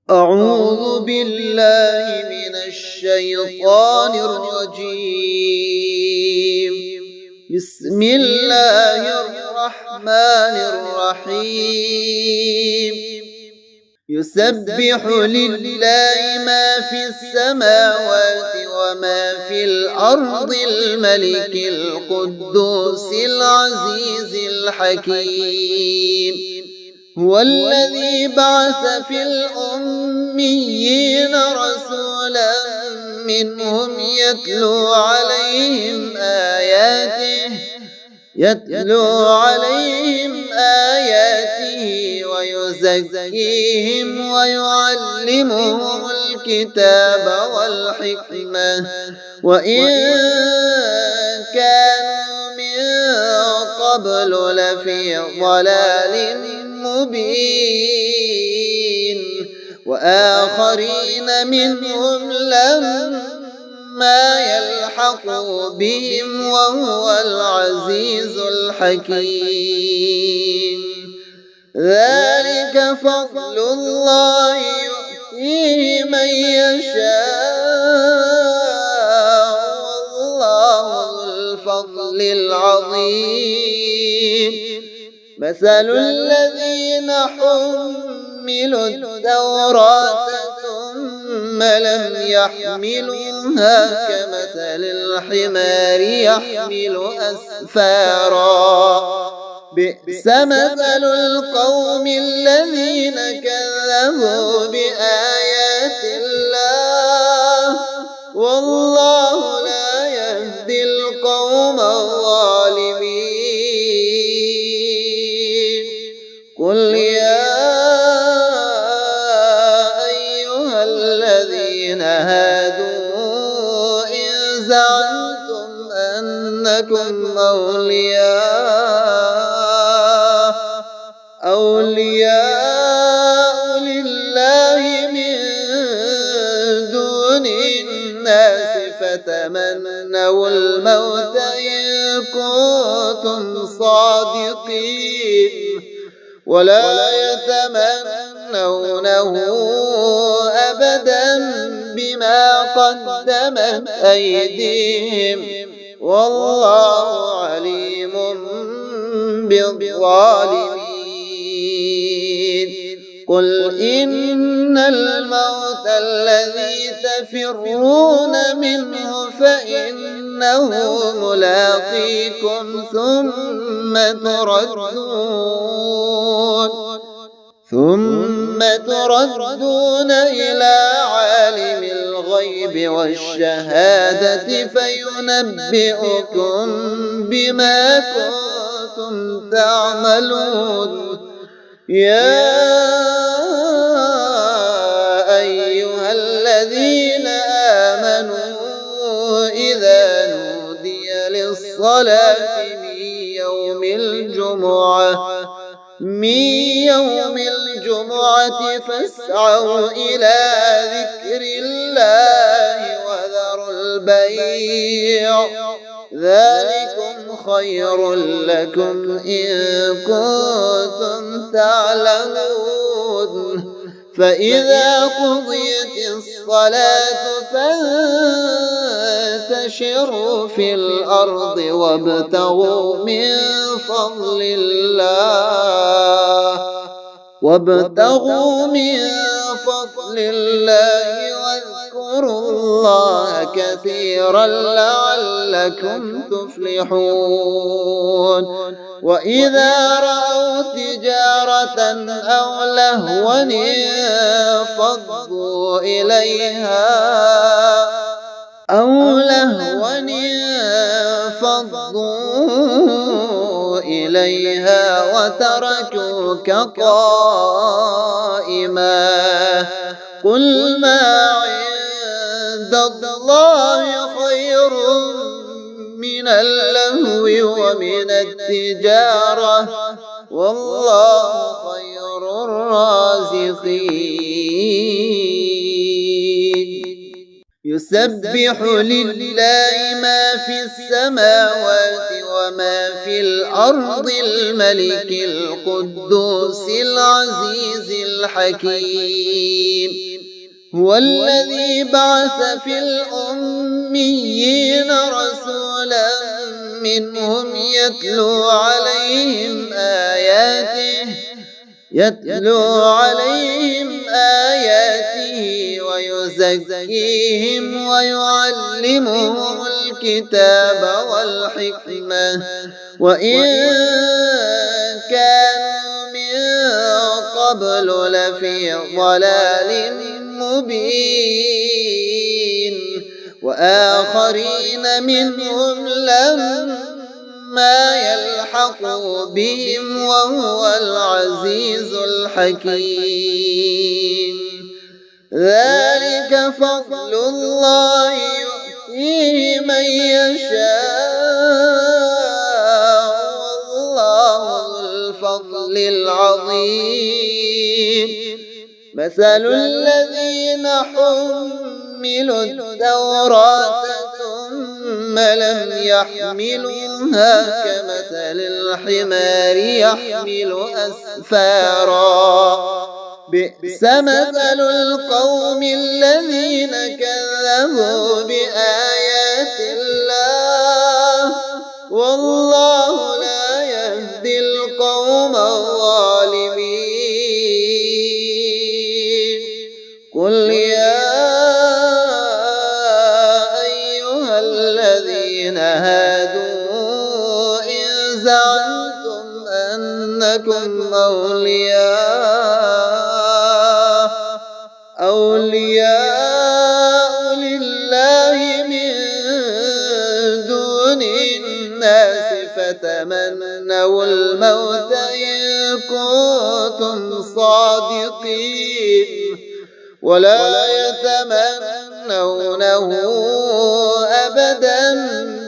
أعوذ بالله من الشيطان الرجيم. بسم الله الرحمن الرحيم. يسبح لله ما في السماوات وما في الأرض الملك القدوس العزيز الحكيم. هو الذي بعث في الأميين رسولا منهم يتلو عليهم آياته ويزكيهم ويعلمهم الكتاب والحكمة وإن كانوا من قبل لفي ضلال مبين. وآخرين منهم لما يلحقوا بهم وهو العزيز الحكيم. ذلك فضل الله يؤتيه من يشاء والله ذو الفضل العظيم. مثل الذين حملوا التوراة ثم لم يحملوها كمثل الحمار يحمل أسفارا. بئس مثل القوم الذين كذبوا بآيات الله والله لا يهدي القوم الظالمين. قل يا أيها الذين هادوا إن زعمتم أنكم أولياء لله من دون الناس فتمنوا الموت إن كنتم صادقين ولا يتمنونه أبدا بما قدمت أيديهم والله عليم بالظالمين. قل إن الموت الذي تفرون منه فإنه ملاقيكم ثم تردون إلى عالم الغيب والشهادة فينبئكم بما كنتم تعملون. يا أيها الذين آمنوا إذا نودي للصلاة من يوم الجمعة فاسعوا إلى ذكر الله وذروا البيع ذلكم خير لكم إن كنتم تعلمون. فإذا قضيت الصلاة فانتشروا في الأرض وابتغوا من فضل الله واذكروا الله كثيرا لعلكم تفلحون. وإذا رأوا تجارة أو لهوا انفضوا إليها وتركوك قائما. قل ما عند الله خير من اللهو ومن التجارة والله خير الرازقين. يسبح لله ما في السماوات وما في الأرض الملك القدوس العزيز الحكيم. هو الذي بعث في الأميين رسولا منهم يتلو عليهم آياته ويزكيهم ويعلمهم الكتاب والحكمة وإن كانوا من قبل لفي ضلال مبين وآخرين منهم لما يلحقوا بهم وهو العزيز الحكيم ذلك فضل الله يؤتيه من يشاء والله ذو الفضل العظيم مثل الذين حملوا التوراة ثم لم يحملوها كمثل الحمار يحمل أسفارا بئس مثل القوم الذين كذبوا بآيات الله والله لا يهدي القوم الظالمين قل يا أيها الذين هادوا إن زعمتم أنكم أولياء لله من دون الناس فتمنوا الموت إن كنتم صادقين ولا يتمنونه أبدا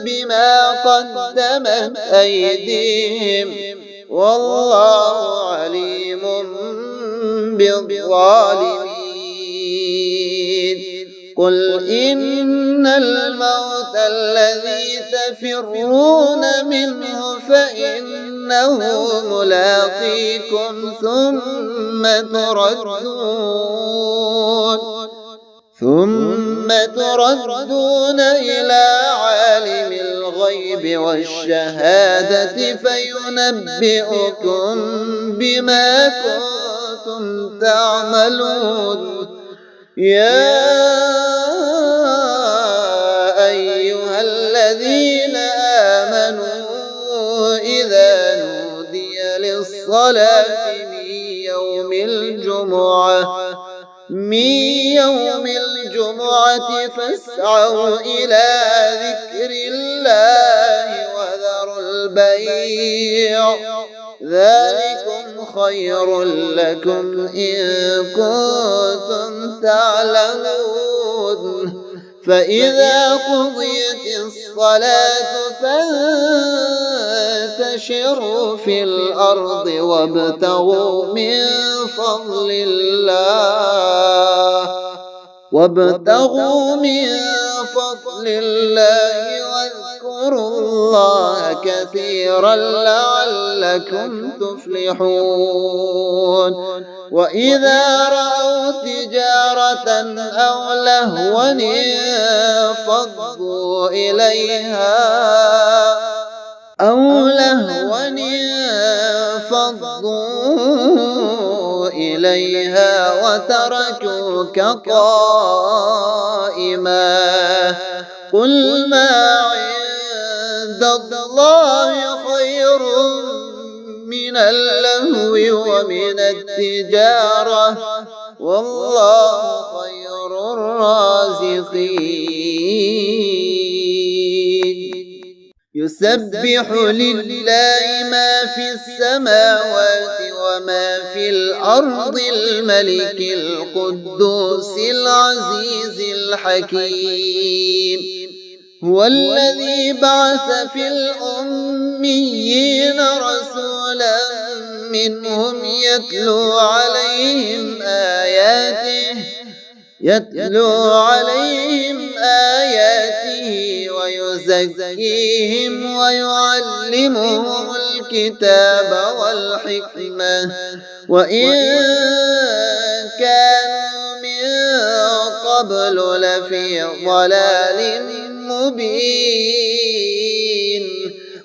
بما قدمت أيديهم والله عليم بالظالمين قل إن الموت الذي تفرون منه فإنه ملاقيكم ثم تردون إلى عالم الغيب والشهادة فينبئكم بما كنتم تعملون يا أيها الذين آمنوا إذا نودي للصلاة من يوم الجمعة فاسعوا إلى ذكر الله وذروا البيع ذلكم خير لكم إن كنتم تعلمون فإذا قضيت الصلاة فانتشروا في الأرض وابتغوا من فضل الله واذكروا الله كثيرا لعلكم تفلحون وإذا رأوا تجارة أو لهوا انفضوا إليها وتركوك قائما قل ما عند الله خير من اللهو ومن التجارة والله خير الرازقين يسبح لله ما في السماوات وما في الأرض الملك القدوس العزيز الحكيم هو الذي بعث في الأميين رسولا منهم يتلو عليهم آياته ويزكيهم ويعلمهم الكتاب والحكمة وإن كانوا من قبل لفي ضلال مبين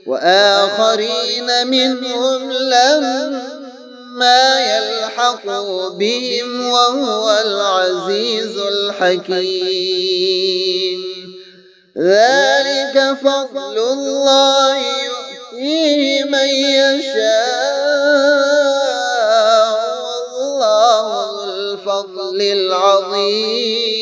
وآخرين منهم لما يلحقوا بهم وهو العزيز الحكيم ذلك فضل الله يؤتيه من يشاء والله ذو الفضل العظيم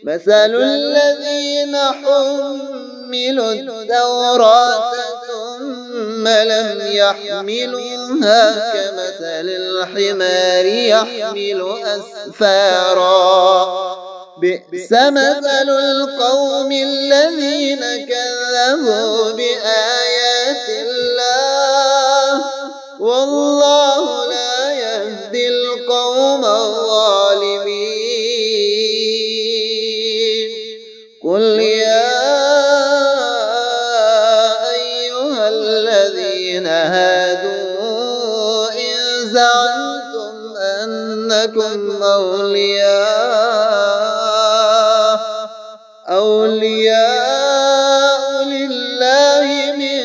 مثل الذين حملوا التوراة ثم لم يحملوها كمثل الحمار يحمل أسفارا بئس مثل القوم الذين كذبوا بآيات الله والله لا يهدي القوم الظالمين قل يا أيها الذين هادوا إن زعمتم أنكم أولياء لله من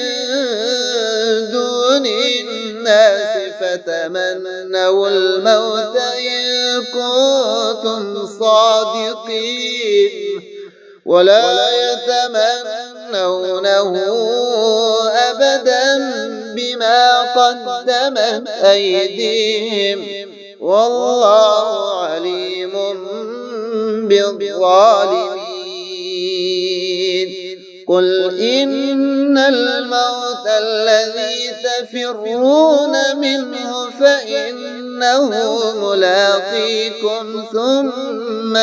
دون الناس فتمنوا الموت إن كنتم صادقين ولا يتمنونه أبدا بما قدمت أيديهم والله عليم بالظالمين قل إن الموت الذي تفرون منه فإنه ملاقيكم ثم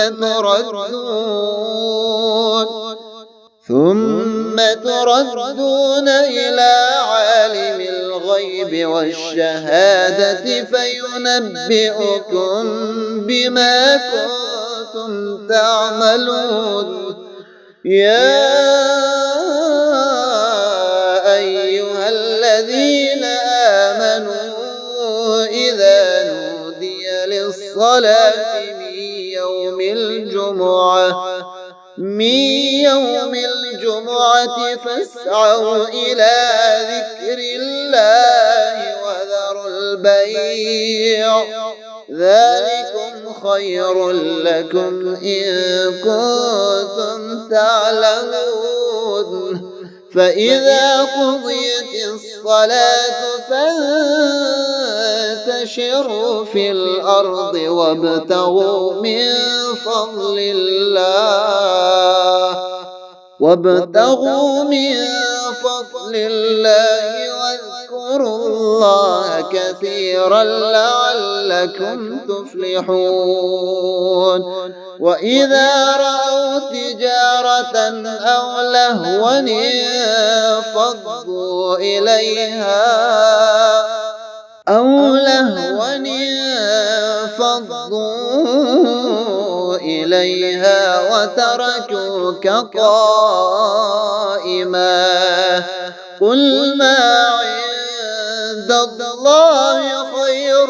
تردون إلى عالم الغيب والشهادة فينبئكم بما كنتم تعملون يا أيها الذين آمنوا إذا نودي للصلاة من يوم الجمعة فاسعوا إلى ذكر الله وذروا البيع ذلكم خير لكم إن كنتم تعلمون فإذا قضيت الصلاة فانتشروا في الأرض وابتغوا من فضل الله واذكروا الله كثيرا لعلكم تفلحون وإذا رأوا تجارة أو لهوا انفضوا إليها وتركوك قائما قل ما عند الله خير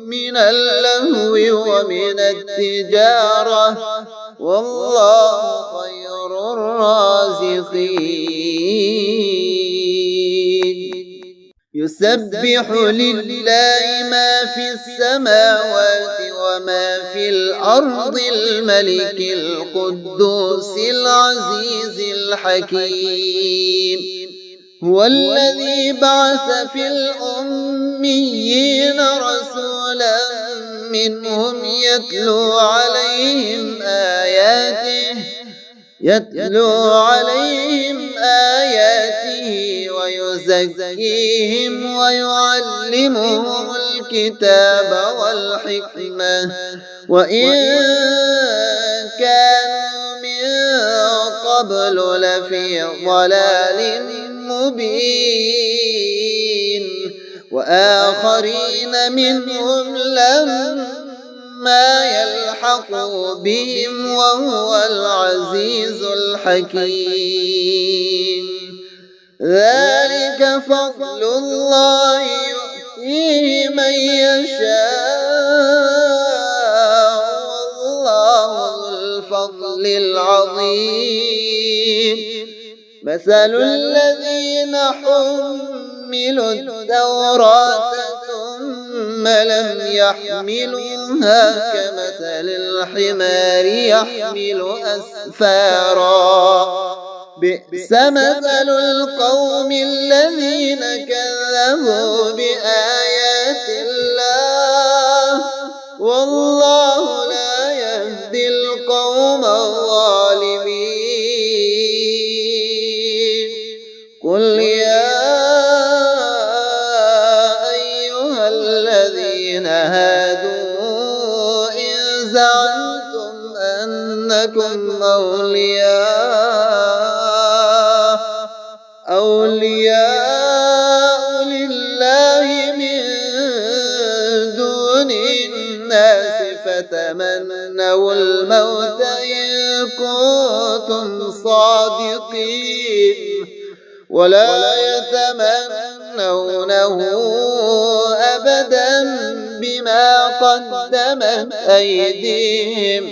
من اللهو ومن التجارة والله خير الرازقين يسبح لله ما في السماوات وما في الأرض الملك القدوس العزيز الحكيم هو الذي بعث في الأميين رسولا منهم يتلو عليهم آياته ويزكيهم ويعلمهم الكتاب والحكمة وإن كانوا من قبل لفي ضلال مبين وآخرين منهم لما يلحقوا بهم وهو العزيز الحكيم ذلك فضل الله يؤتيه من يشاء الفضل العظيم. مثل الذين حملوا التوراة ثم لم يحملوها كمثل الحمار يحمل أسفارا. بئس مثل القوم الذين كذبوا بآيات الله والله لا يهدي القوم الظالمين. قل يا أيها الذين هادوا إن زعمتم أنكم أولياء لله من دون الناس فتمنوا الموت إن كنتم صادقين ولا يتمنونه أبدا بما قدمت أيديهم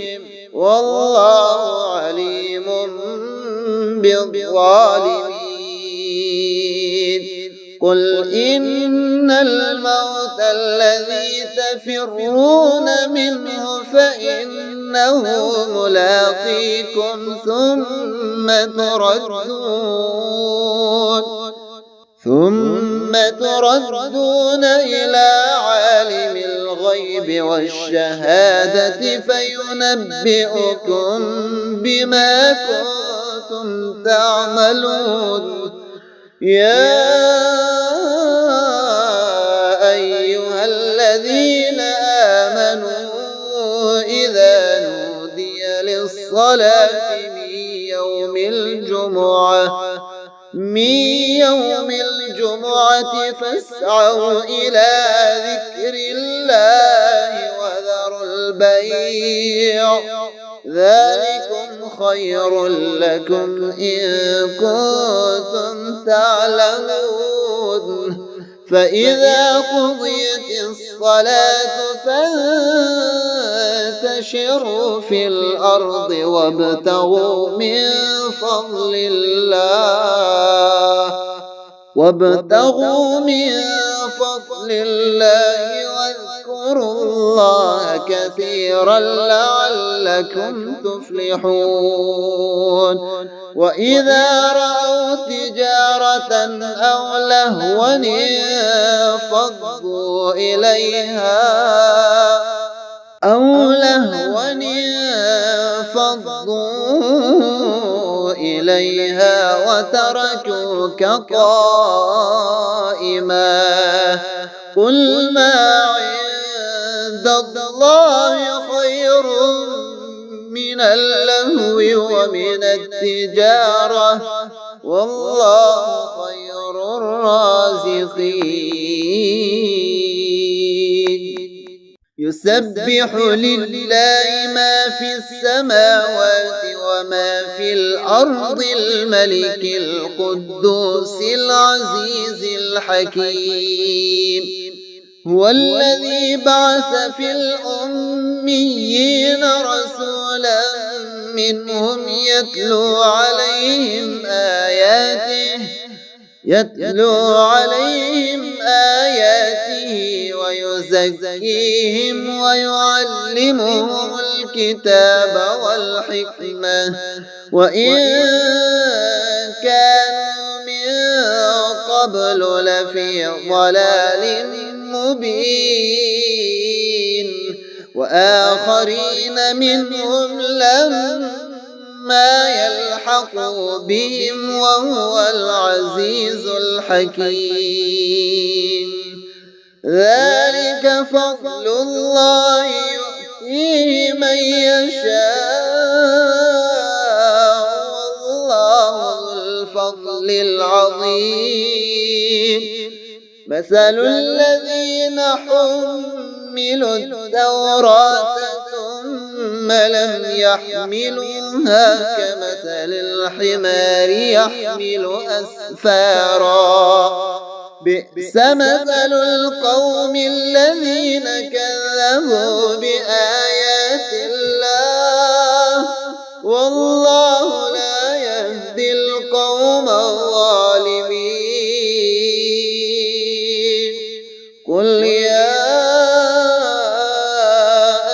والله عليم بالظالمين. قل إن الموت الذي تفرون منه فإنه ملاقيكم ثم تردون إلى عالم الغيب والشهادة فينبئكم بما كنتم تعملون. يا أيها الذين آمنوا إذا نودي للصلاة من يوم الجمعة فاسعوا إلى ذكر الله وذروا البيع ذلكم خير لكم إن كنتم تعلمون. فإذا قضيت الصلاة فانتشروا في الأرض وابتغوا من فضل الله واذكروا الله كثيرا لعلكم تفلحون. وإذا رأوا تجارة أو لهوا انفضوا إليها وتركوك قائما. قل ما عند الله خير من اللهو ومن التجارة والله خير الرازقين. يسبح لله ما في السماوات وما في الأرض الملك القدوس العزيز الحكيم. هو الذي بعث في الأميين رسولا منهم يتلو عليهم آياته ويزكيهم ويعلمهم الكتاب والحكمة وإن كانوا من قبل لفي ضلال مبين. وآخرين منهم لما يلحقوا بهم وهو العزيز الحكيم. ذلك فضل الله يؤتيه من يشاء والله ذو الفضل العظيم. مثل الذين حملوا التوراة ثم لم يحملوها كمثل الحمار يحمل أسفارا. بئس مثل القوم الذين كذبوا بآيات الله والله لا يهدي القوم الظالمين. قل يا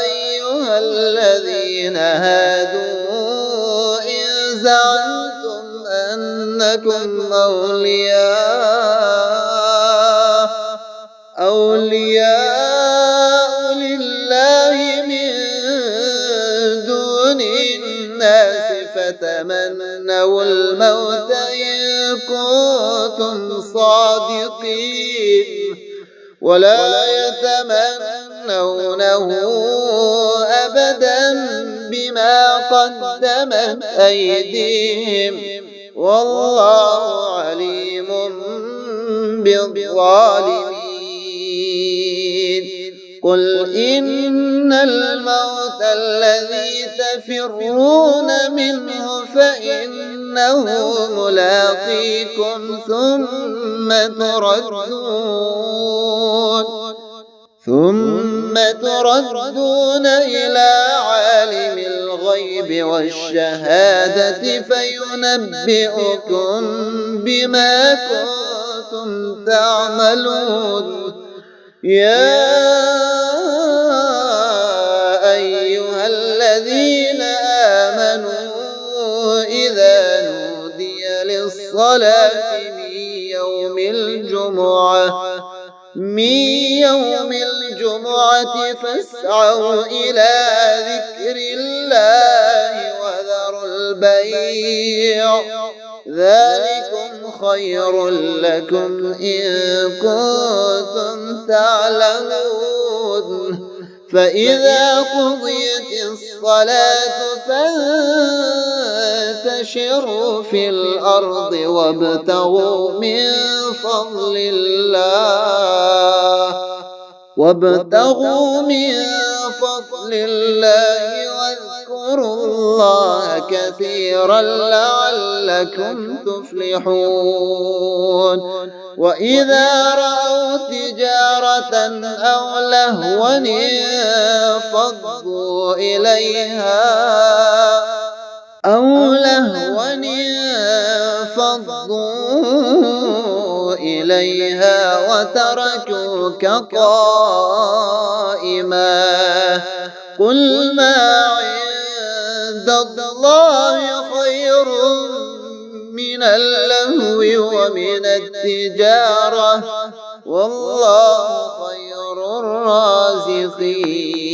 أيها الذين هادوا إن زعمتم أنكم أولياء لله من دون الناس فتمنوا الموت إن كنتم صادقين ولا يتمنونه أبدا بما قدمت أيديهم والله عليم بالظالمين. قل إن الموت الذي تفرون منه فإنه ملاقيكم ثم تردون إلى عالم الغيب والشهادة فينبئكم بما كنتم تعملون. يا أيها الذين آمنوا إذا نودي للصلاة من يوم الجمعة فاسعوا إلى ذكر الله وذروا البيع ذلكم خير لكم إن كنتم تعلمون. فإذا قضيت الصلاة فانتشروا في الأرض وابتغوا من فضل الله واذكروا الله كثيرا لعلكم تفلحون. وإذا رأوا تجارة أو لهوا انفضوا إليها وتركوك قائما. قل ما عند الله خير من اللهو ومن التجارة والله خير الرازقين.